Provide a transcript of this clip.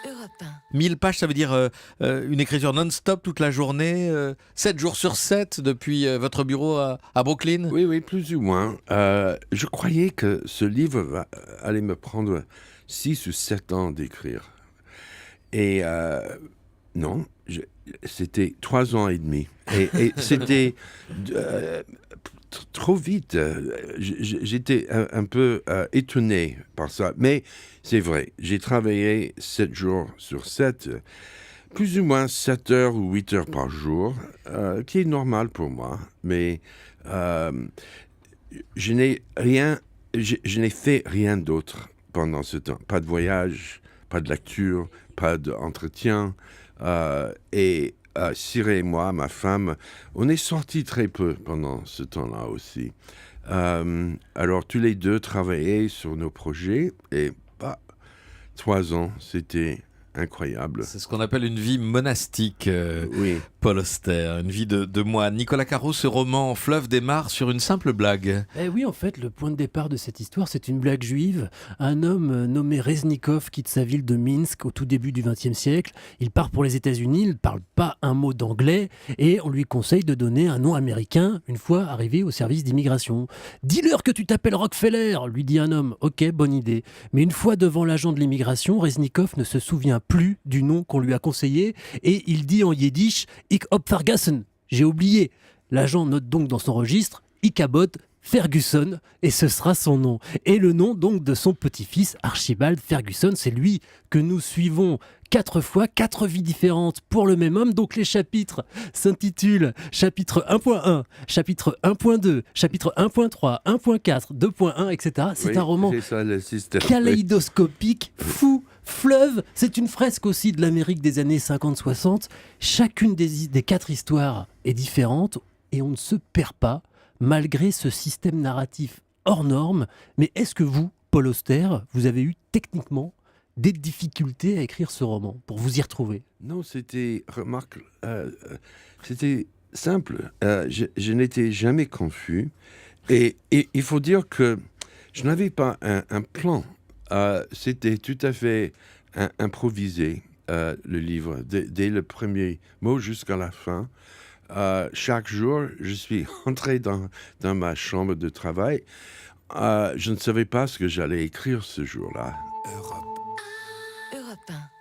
Europe 1. 1000 pages, ça veut dire une écriture non-stop toute la journée, 7 jours sur 7 depuis votre bureau à Brooklyn. Oui, oui, plus ou moins. Je croyais que ce livre allait me prendre 6 ou 7 ans d'écrire. Et non, c'était 3 ans et demi. Et c'était trop vite. J'étais un peu étonné par ça. Mais c'est vrai, j'ai travaillé 7 jours sur 7, plus ou moins 7 heures ou 8 heures par jour, qui est normal pour moi. Mais je n'ai fait rien d'autre pendant ce temps. Pas de voyage, pas de lecture, pas d'entretien. Et Cyril et moi, ma femme, on est sortis très peu pendant ce temps-là aussi. Alors tous les deux travaillaient sur nos projets et 3 ans, c'était incroyable. C'est ce qu'on appelle une vie monastique, Oui. Paul Auster, une vie de moine. Nicolas Caro, ce roman Fleuve démarre sur une simple blague. Eh oui, en fait, le point de départ de cette histoire, c'est une blague juive. Un homme nommé Reznikov quitte sa ville de Minsk au tout début du XXe siècle. Il part pour les États-Unis, il ne parle pas un mot d'anglais et on lui conseille de donner un nom américain une fois arrivé au service d'immigration. « Dis-leur que tu t'appelles Rockefeller !» lui dit un homme. « Ok, bonne idée. » Mais une fois devant l'agent de l'immigration, Reznikov ne se souvient plus du nom qu'on lui a conseillé et il dit en yiddish « Ich hab vergessen !» J'ai oublié. L'agent note donc dans son registre « Ichabod Ferguson » et ce sera son nom. Et le nom donc de son petit-fils Archibald Ferguson, c'est lui que nous suivons 4 fois, 4 vies différentes pour le même homme. Donc les chapitres s'intitulent chapitre 1.1, chapitre 1.2, chapitre 1.3, 1.4, 2.1, etc. C'est Oui, un roman c'est ça, le système. kaléidoscopique, fou, fleuve. C'est une fresque aussi de l'Amérique des années 50-60. Chacune des 4 histoires est différente et on ne se perd pas malgré ce système narratif hors norme. Mais est-ce que vous, Paul Auster, vous avez eu techniquement des difficultés à écrire ce roman pour vous y retrouver? Non, c'était c'était simple. Je n'étais jamais confus. Et il faut dire que je n'avais pas un plan. C'était tout à fait improvisé, le livre, dès le premier mot jusqu'à la fin. Chaque jour, je suis entré dans ma chambre de travail. Je ne savais pas ce que j'allais écrire ce jour-là. Europe 1.